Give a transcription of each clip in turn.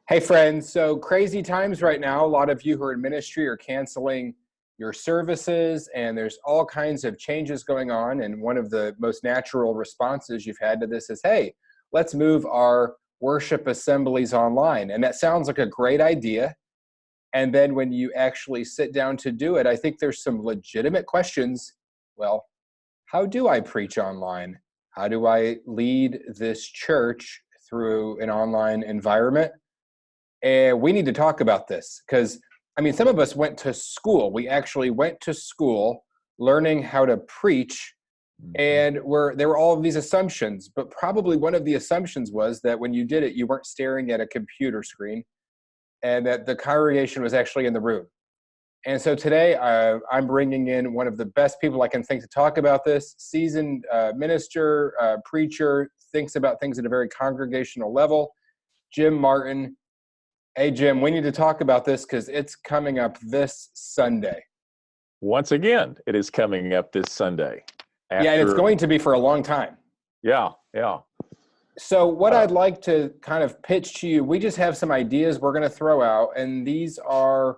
Hey friends, so crazy times right now. A lot of you who are in ministry are canceling your services, and there's all kinds of changes going on. And one of the most natural responses you've had to this is, hey, let's move our worship assemblies online. And that sounds like a great idea. And then when you actually sit down to do it, I think there's some legitimate questions. Well, how do I preach online? How do I lead this church through an online environment? And we need to talk about this because, I mean, some of us went to school. We actually went to school learning how to preach, Mhm. and there were all of these assumptions. But probably one of the assumptions was that when you did it, you weren't staring at a computer screen, and that the congregation was actually in the room. And so today, I'm bringing in one of the best people I can think to talk about this. Seasoned minister, preacher, thinks about things at a very congregational level. Jim Martin. Hey, Jim, we need to talk about this because it's coming up this Sunday. Once again, it is coming up this Sunday. Yeah, and it's After, going to be for a long time. yeah. So what Uh, I'd like to kind of pitch to you, we just have some ideas we're going to throw out, and these are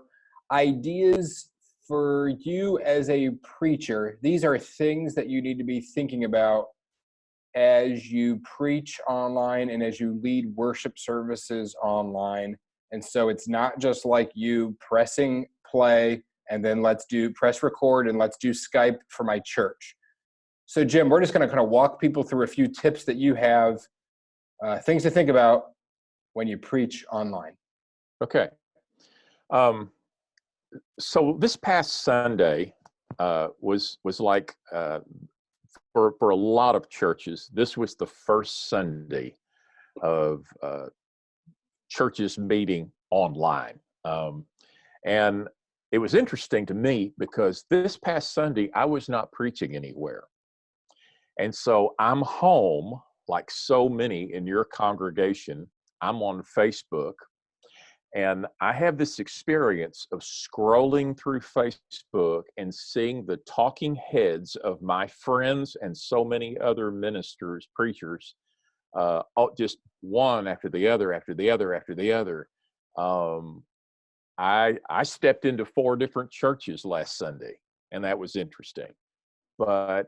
ideas for you as a preacher. These are things that you need to be thinking about as you preach online and as you lead worship services online. And so it's not just like you pressing play and then let's do press record and let's do Skype for my church. So Jim, we're just going to kind of walk people through a few tips that you have, things to think about when you preach online. okay. Um, so this past Sunday was like for a lot of churches. This was the first Sunday of churches meeting online, and it was interesting to me because this past Sunday I was not preaching anywhere. And so I'm home, like so many in your congregation. I'm on Facebook, and I have this experience of scrolling through Facebook and seeing the talking heads of my friends and so many other ministers, preachers, just one after the other, after the other, after the other. Um, I stepped into 4 different churches last Sunday, and that was interesting. But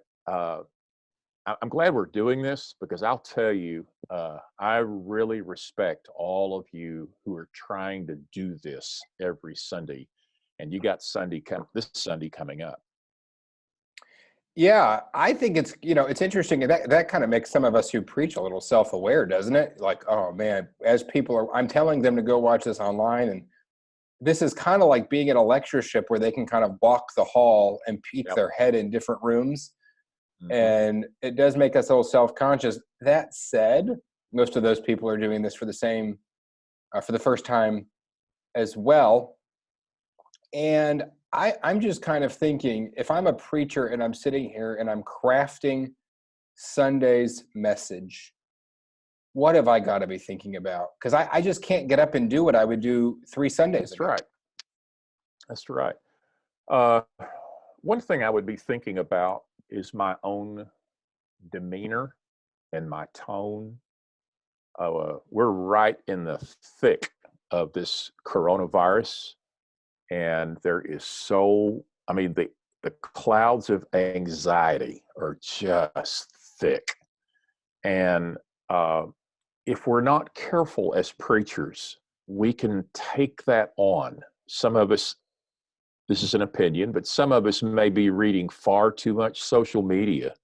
I'm glad we're doing this because I'll tell you, I really respect all of you who are trying to do this every Sunday, and you got this Sunday coming up. Yeah, I think it's interesting. That kind of makes some of us who preach a little self-aware, doesn't it? Like, oh man, as I'm telling them to go watch this online, and this is kind of like being at a lectureship where they can kind of walk the hall and peek Yep. their head in different rooms. Hmm. And it does make us a little self-conscious. That said, most of those people are doing this for the first time as well. And I'm just kind of thinking, if I'm a preacher and I'm sitting here and I'm crafting Sunday's message, what have I got to be thinking about? Because I just can't get up and do what I would do 3 Sundays That's ago. right. That's right. Uh, One thing I would be thinking about is my own demeanor and my tone. We're right in the thick of this coronavirus, and there is I mean, the clouds of anxiety are just thick. And uh, if we're not careful as preachers, we can take that on. Some of us, this is an opinion, but some of us may be reading far too much social media.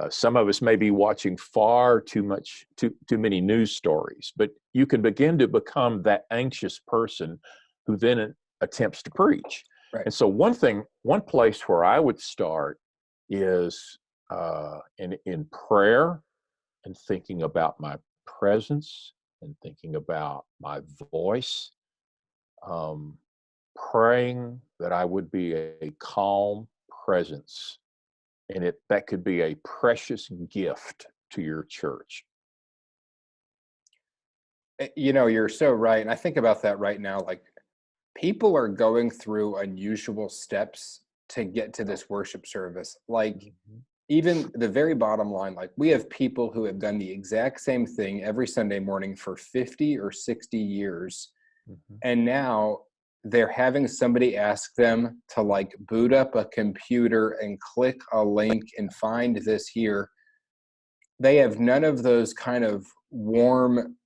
Some of us may be watching far too many news stories, but you can begin to become that anxious person who then attempts to preach. Right. And so one place where I would start is in prayer and thinking about my presence and thinking about my voice, um, praying that I would be a calm presence, and that could be a precious gift to your church. You're so right. And I think about that right now. Like, people are going through unusual steps to get to this worship service. Like, Mhm. even the very bottom line, like we have people who have done the exact same thing every Sunday morning for 50 or 60 years. Mhm. And now they're having somebody ask them to like boot up a computer and click a link and find this here. They have none of those kind of warm,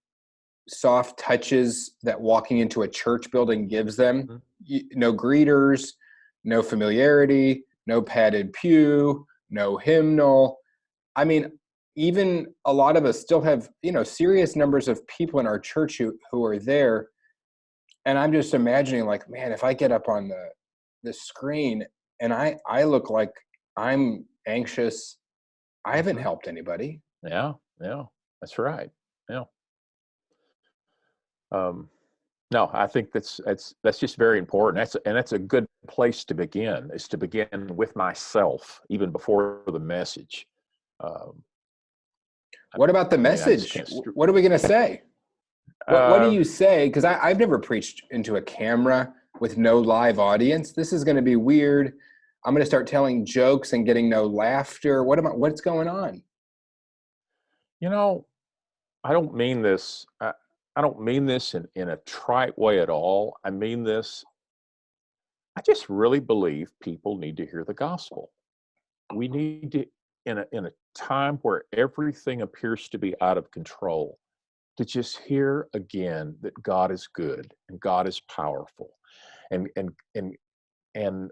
soft touches that walking into a church building gives them. Mhm. No greeters, no familiarity, no padded pew, no hymnal. I mean, even a lot of us still have, serious numbers of people in our church who are there. And I'm just imagining like, man, if I get up on the screen and I look like I'm anxious, I haven't Mhm. helped anybody. Yeah, yeah, that's right. Yeah. Um, no, I think that's just very important. That's a good place to begin. Is to begin with myself, even before the message. Um, I, What about the I mean, I just message? can't. What are we going to say? What do Uh, you say? Because I've never preached into a camera with no live audience. This is going to be weird. I'm going to start telling jokes and getting no laughter. What's going on? you know, I don't mean this. I don't mean this in a trite way at all. I mean this. I just really believe people need to hear the gospel. We need to, in a time where everything appears to be out of control, to just hear again that God is good and God is powerful, and and and and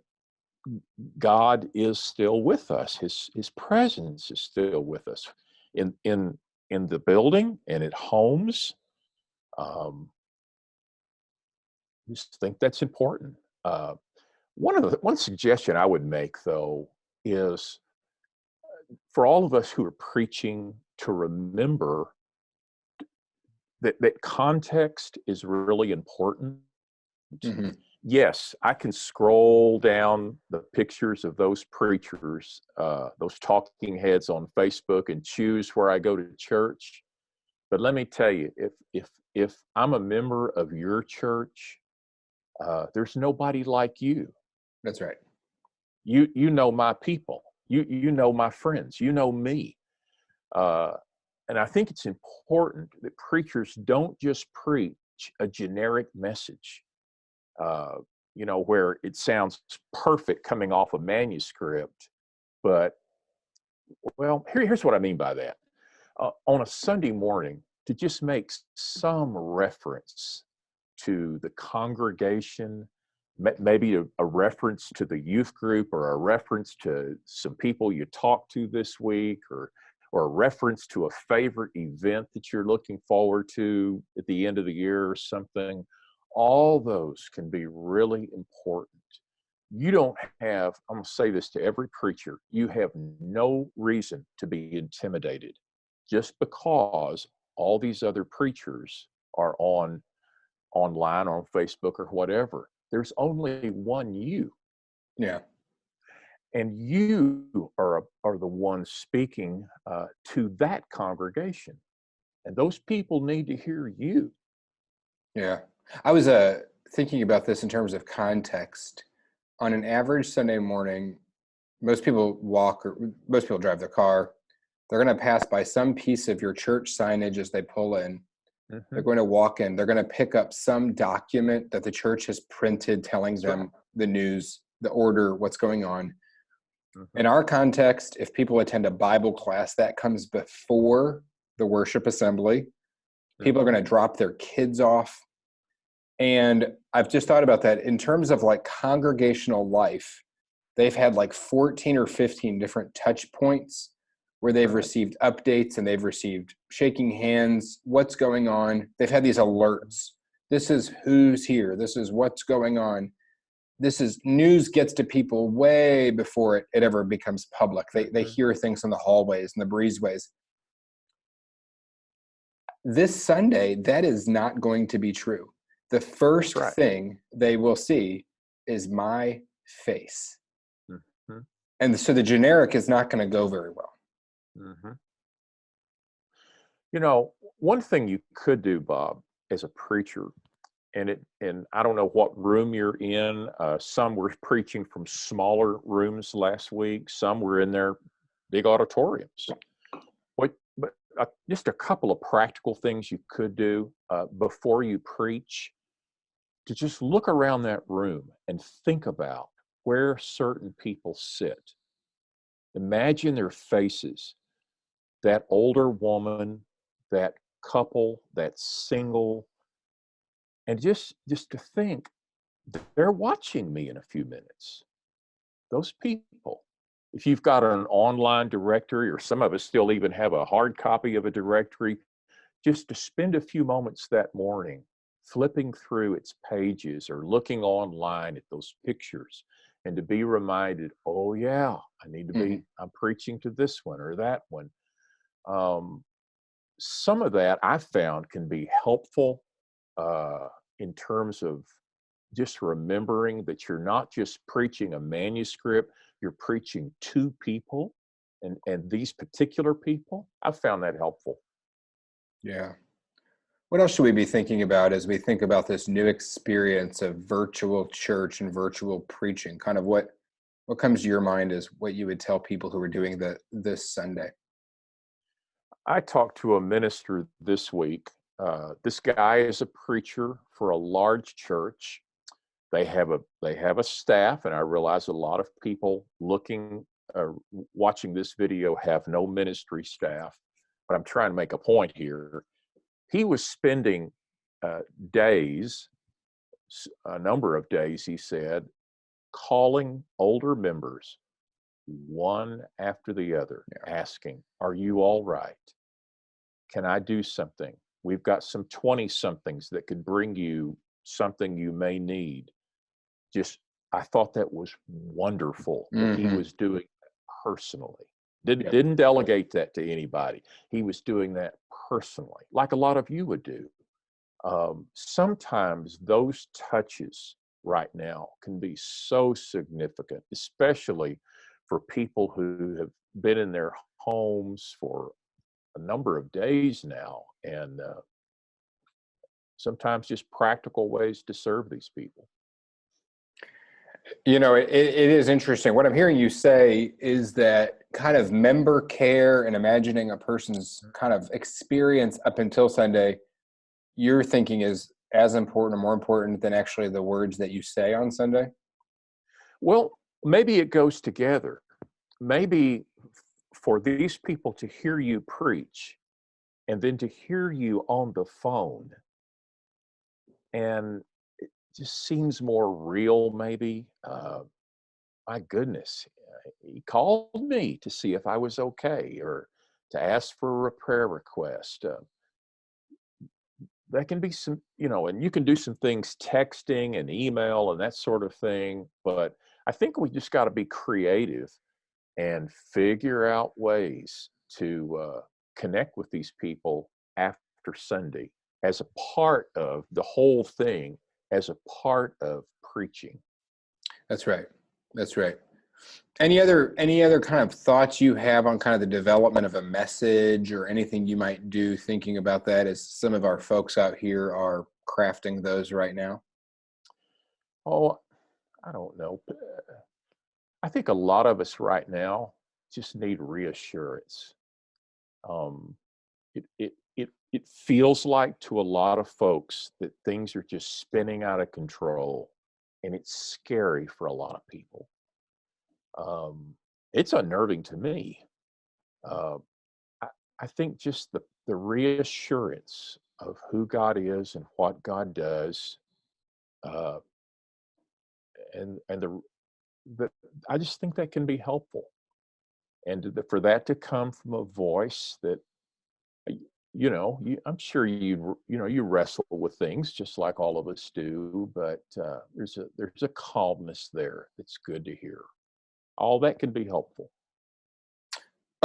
God is still with us. His presence is still with us in the building and at homes. Um, just think that's important. Uh, one suggestion I would make though is for all of us who are preaching to remember that context is really important. Hmm. Yes, I can scroll down the pictures of those preachers, those talking heads on Facebook, and choose where I go to church. But let me tell you, if I'm a member of your church, there's nobody like you. That's right. You know my people. You know my friends. You know me. Uh, and I think it's important that preachers don't just preach a generic message. Uh, where it sounds perfect coming off a manuscript. But, well, here's what I mean by that. On a Sunday morning, to just make some reference to the congregation, maybe a reference to the youth group or a reference to some people you talked to this week or a reference to a favorite event that you're looking forward to at the end of the year or something. All those can be really important. You don't have, I'm going to say this to every preacher, you have no reason to be intimidated just because all these other preachers are online or on Facebook or whatever. There's only one you, Yeah. and you are the one speaking to that congregation, and those people need to hear you. Yeah. I was thinking about this in terms of context. On an average Sunday morning, most people walk or most people drive their car. They're going to pass by some piece of your church signage as they pull in. They're Hmm. going to walk in. They're going to pick up some document that the church has printed telling That's right. them the news, the order, what's going on. Hmm. In our context, if people attend a Bible class, that comes before the worship assembly. People are going Hmm. to drop their kids off. And I've just thought about that in terms of like congregational life. They've had like 14 or 15 different touch points where That's they've right. received updates and they've received shaking hands, what's going on. They've had these alerts. This is who's here. This is what's going on. This is news gets to people way before it ever becomes public. They Hmm. hear things in the hallways and the breezeways. This Sunday, that is not going to be true. The That's first right. thing they will see is my face. Hmm. And so the generic is not going to go very well. Hmm. One thing you could do, Bob, as a preacher, and I don't know what room you're in. Some were preaching from smaller rooms last week. Some were in there big auditoriums. But just a couple of practical things you could do before you preach, to just look around that room and think about where certain people sit. Imagine their faces, that older woman, that couple, that single, and just to think, they're watching me in a few minutes. Those people. If you've got an online directory, or some of us still even have a hard copy of a directory, just to spend a few moments that morning flipping through its pages or looking online at those pictures, and to be reminded, oh yeah, I need to be, I'm preaching to this one or that one. Some of that I found can be helpful in terms of just remembering that you're not just preaching a manuscript, you're preaching to people, and these particular people. I found that helpful. Yeah. What else should we be thinking about as we think about this new experience of virtual church and virtual preaching? Kind of what comes to your mind as what you would tell people who are doing this Sunday? I talked to a minister this week. This guy is a preacher for a large church. They have a staff, and I realize a lot of people watching this video have no ministry staff, but I'm trying to make a point here. He was spending days, a number of days, he said, calling older members one after the other, asking, "Are you all right? Can I do something? We've got some 20-somethings that could bring you something you may need." I thought that was wonderful that he was doing that personally. Didn't delegate that to anybody. He was doing that personally, like a lot of you would do. Sometimes those touches right now can be so significant, especially for people who have been in their homes for a number of days now, and sometimes just practical ways to serve these people. You know, it is interesting. What I'm hearing you say is that kind of member care and imagining a person's kind of experience up until Sunday, you're thinking is as important or more important than actually the words that you say on Sunday? Well, maybe it goes together. Maybe for these people to hear you preach and then to hear you on the phone, and it just seems more real, maybe. My goodness, he called me to see if I was okay or to ask for a prayer request. That can be some, and you can do some things texting and email and that sort of thing. But I think we just got to be creative and figure out ways to connect with these people after Sunday as a part of the whole thing, as a part of preaching. That's right. That's right. Any other kind of thoughts you have on kind of the development of a message or anything you might do thinking about that as some of our folks out here are crafting those right now? Oh, I don't know. I think a lot of us right now just need reassurance. It feels like to a lot of folks that things are just spinning out of control, and it's scary for a lot of people. It's unnerving to me. I think just the reassurance of who God is and what God does, uh, and I just think that can be helpful, and for that to come from a voice that I'm sure you wrestle with things just like all of us do, but there's a calmness there that's good to hear. All that can be helpful.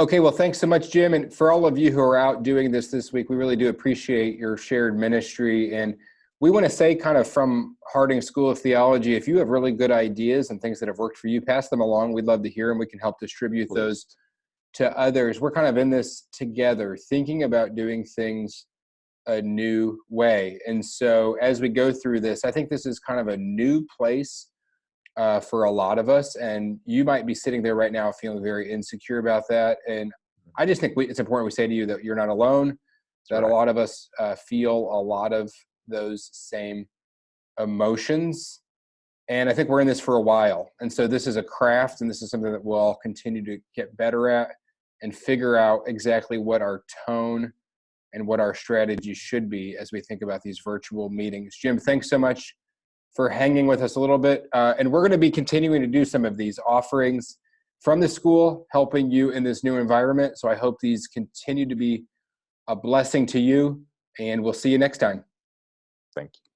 Okay, well, thanks so much, Jim. And for all of you who are out doing this week, we really do appreciate your shared ministry. And we want to say, kind of from Harding School of Theology, if you have really good ideas and things that have worked for you, pass them along. We'd love to hear them. We can help distribute those to others. We're kind of in this together, thinking about doing things a new way. And so as we go through this, I think this is kind of a new place for a lot of us. And you might be sitting there right now feeling very insecure about that. And I just think it's important we say to you that you're not alone, that a lot of us feel a lot of those same emotions. And I think we're in this for a while. And so this is a craft, and this is something that we'll all continue to get better at and figure out exactly what our tone and what our strategy should be as we think about these virtual meetings. Jim, thanks so much for hanging with us a little bit. And we're going to be continuing to do some of these offerings from the school, helping you in this new environment. So I hope these continue to be a blessing to you, and we'll see you next time. Thank you.